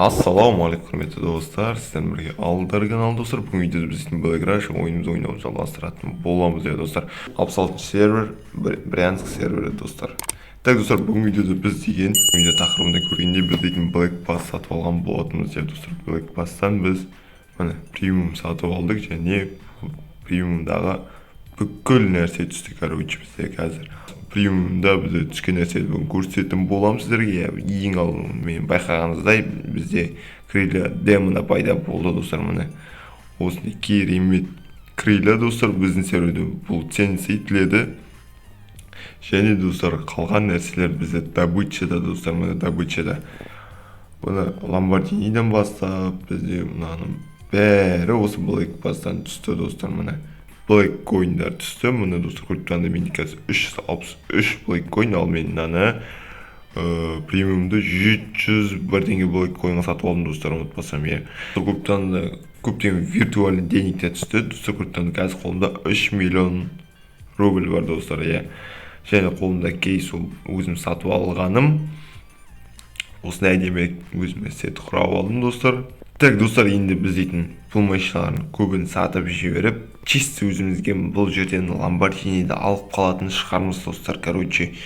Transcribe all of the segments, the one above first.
Ассалаумағалейкум құрметті достар, сіздермен бірге Алдар каналы достар. Бүгін видеода біз Black Rush ойынымызды ойнауды жалғастыратын боламыз достар. 66 сервер, Брянск сервері достар. Так достар, бүгін видеода біз деген видео тақырыбында көргенде біз дейтін Black Pass сатып алған болатынбыз достар. Black Pasстан біз міне премиум сатып алдық және премиумдағы бүкіл нәрсе түсті. Короче, бізде қазір премиумда бізде түскен нәрсені бүгін көрсететін боламын сіздерге. Ең алдымен мен байқағаныңыздай бізде крылья демона пайда болды достар. Міне осындай керемет крылья достар біздің серверде бұл ценится етіледі. Және достар қалған нәрселер бізде добычада достар. Міне добычада бұны Lamborghini'ден бастап бізде мынаның бәрі осы Black Pass'тан түсті достар. Міне Black Coin'дар түсті. Мұны достар көріп мен қазір 363 Black Coin ал мен мынаны премиумды 700 бірдеңе Black Coin'ға сатып алдым достар, ұмытпасам. Көптеген виртуальный денег түсті достар. Көріп қазір қолымда 3 миллион рубль бар достар. Және қолымда кейс өзім сатып алғаным. Осындай әдемі өзіме сет құрап алдым достар. Так достар, енді біз дейтін бұл машиналардың көбін сатып жіберіп, чисто өзімізге бұл жерден Lamborghini'ді алып қалатын шығармыз достар. Короче,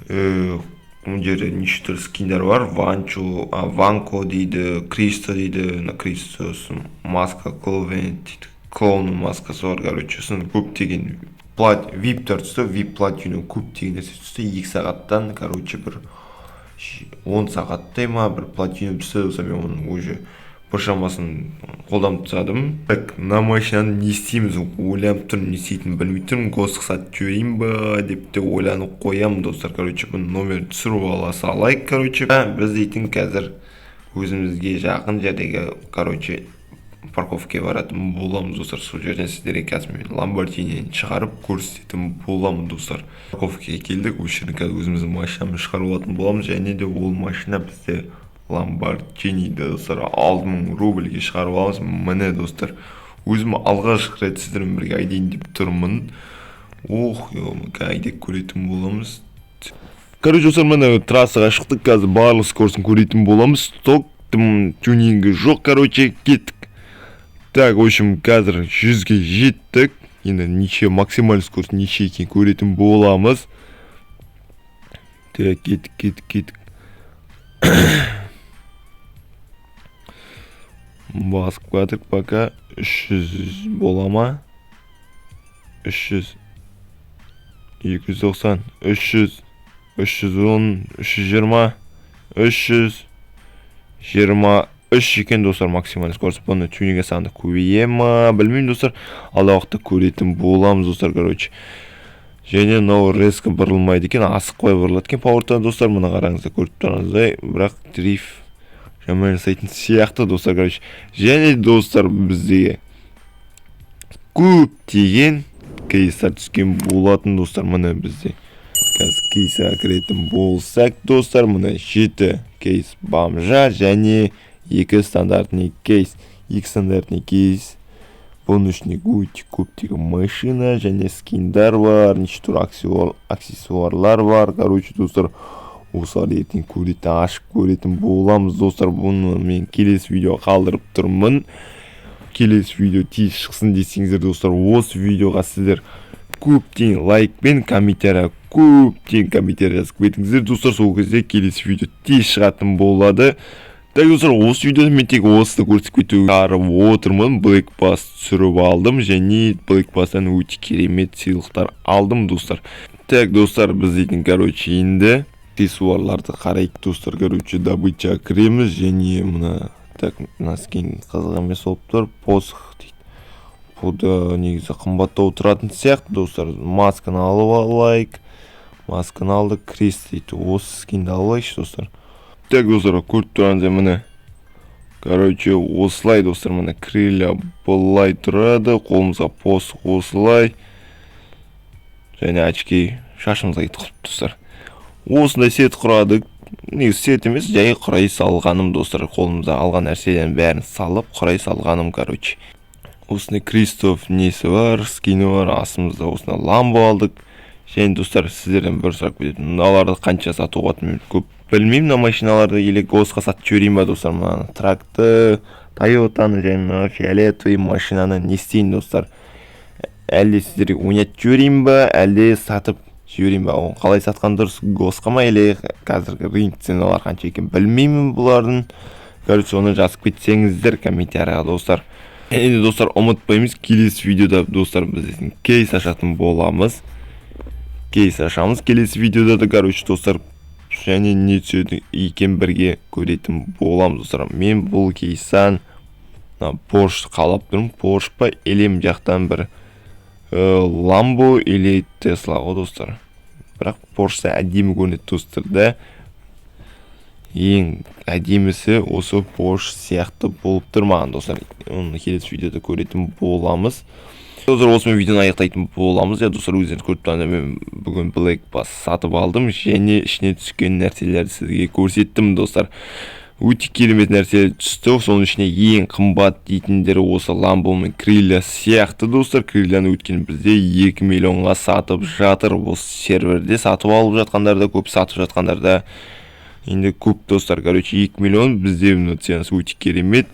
бұл жерде неше түрлі скиндер бар. Ванко дейді, Кристо дейді, на Кристосын маска, клоунның маскасы бар. Короче, сын көптеген виптер түсті, вип платину көптеген нәрсе түсті. 2 сағаттан, короче, бір 10 сағаттай ма бір платину түсті болса, мен оның уже біршамасын қолданып тастадым. Так, на машинаны не істейміз, ойланып тұрмын, не істейтінін білмей тұрмын. Госық сатып жіберейін ба деп те ойланып қоямын достар. Короче, бұны номер түсіріп ала салайық. Короче, біз дейтін қазір өзімізге жақын жердегі, короче, парковке баратын боламыз достар. Сол жерден сіздерге қазір мен Lamborghini'ні шығарып көрсететін боламын достар. Парковкеге келдік, осы жерден қазір өзіміздің машинамызды шығарып алатын боламыз. Және де ол машина бізде Lamborghini'ді достар 6000 рубльге шығарып аламыз. Міне достар, өзім алғашқы рет сіздермен бірге айдайын деп тұрмын. Айдап көретін боламыз. Короче, достар, міне трассаға шықтық, қазір барлық скоростын көретін боламыз. Токтың тюнингі жоқ, короче, кеттік. Так, в общем, қазір 100-ге жеттік. Енді неше максималь скорость неше екен көретін боламыз. Так, кеттік. Басып қатырық, пока 300 бола ма? 300, 290, 300, 310, 320, 323 екен достар максималь скорость. Бұны тюнинге саны көбейе ма? Білмеймін достар. Алда уақытта көретін боламыз достар, короче. Және мынау резко бұрылмайды екен, асықпай бұрылады екен пауэртан достар. Мұны қараңыздар, көріп тұрғаныңыздай, бірақ дрифт жаман жасайтын сияқты достар, короче. Және достар, бізде көптеген кейстер түскен болатын достар. Мұны бізде қазір кейсқа кіретін болсақ достар, мұны 7 кейс бомжа және 2 стандартный кейс. 2 стандартный кейс. Бұның ішіне көптеген машина және скиндар бар, неше түрлі аксессуарлар бар. Короче, достар, осылар ертең көретін, ашып көретін боламыз достар. Бұны мен келесі видео қалдырып тұрмын. Келесі видео тез шықсын десеңіздер достар, осы видеоға сіздер көптеген лайк пен комментария жазып кетіңіздер достар. Сол кезде келесі видео тез шығатын болады. Так достар, осы видеода мен тек осыны көрсетіп кетуге тырысып отырмын. Black Pass түсіріп алдым және Black Pass'тан өте керемет сыйлықтар алдым достар. Так достар, біз дейтін, короче, енді аксессуарларды қарайық достар. Короче, добыча кіреміз және мына, так, мына скин қызық емес болып тұр. Посох дейді. Бұда негізі қымбаттау тұратын сияқты достар. Масканы алып алайық. Масканы алдық, крест дейді. Осы скинді алайықшы достар. Так достар, көріп тұрғаныңыздай міне. Короче, осылай достар, міне крылья былай тұрады, қолымызға посох осылай. Және очки шашымызға етіп достар. Осындай сет құрадық. Негізі сет емес, жай құрай салғаным достар. Қолымызға алған нәрседен бәрін салып, құрай салғаным, короче. Осындай Кристоф несі бар, скини бар, астымызда осындай ламбо алдық. Және достар, сіздерден бір сұрақ беретін. Мыналарды қанша сатуға мен көп білмеймін, мына машиналарды или госқа сатып жіберейін ба достар. Мына тракты, Тойотаны және фиолетовый машинаны не істейін достар? Әлде сіздерге ойнатып жіберейін ба, әлде сатып жіберейін ба? Оны қалай сатқан дұрыс, госқа ма, или қазіргі рынок ценалар қанша екен білмеймін бұлардың. Короче, оны жазып кетсеңіздер комментарияға достар. Енді достар, ұмытпаймыз, келесі видеода достар біз кейс ашатын боламыз. Кейс ашамыз келесі видеода да, короче, достар, және не түседі екен бірге көретін боламыз достар. Мен бұл кейстан Porsche қалап тұрмын. Porsche па, елем жақтан бір Lambo или Tesla ғой достар. Бірақ Porsche әдемі көрінеді достар да. Ең әдемісі осы Porsche сияқты болып тұрмаған достар. Оны келесі видеода көретін боламыз. Достар, осымен видеоны аяқтайтын боламыз. Достар, өздеріңіз көріп тұрғандай мен бүгін Black Bass сатып алдым және ішіне түскен нәрселерді сізге көрсеттім достар. Өте керемет нәрселер түсті. Соның ішіне ең қымбат дейтіндері осы Lambo мен Крилля сияқты достар. Крилляны өткен бізде 2 миллионға сатып жатыр. Бұл серверде сатып алып жатқандар да көп, сатып жатқандар да енді көп достар. Короче, 2 миллион бізде ценасы өте керемет.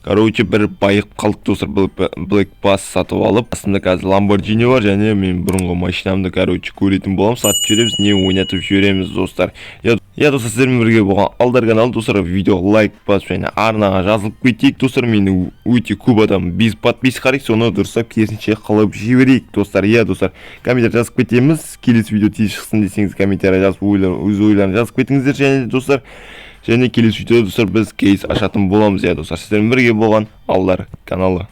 Короче, бір байық қалдық достар, Black Bass сатып алып. Астында қазір Lamborghini бар, және мен бұрынғы машинамды, короче, көретін болам, сатып жүреміз, не ойнатып жүреміз достар. Я достар, сіздермен бірге болған Алдар каналы достар, видео лайк басып және арнаға жазылып кетейік достар. Мені өте көп адам 5 подписчик қарайды, соны дұрыстап керісінше қылып жіберейік достар. Достар, комментарий жазып кетеміз. Келесі видео тез шықсын десеңіз комментарий жазып, өз ойларын жазып кетіңіздер және достар. Және келесі видеода достар біз кейс ашатын боламыз достар. Сіздермен бірге болған Алдар каналы.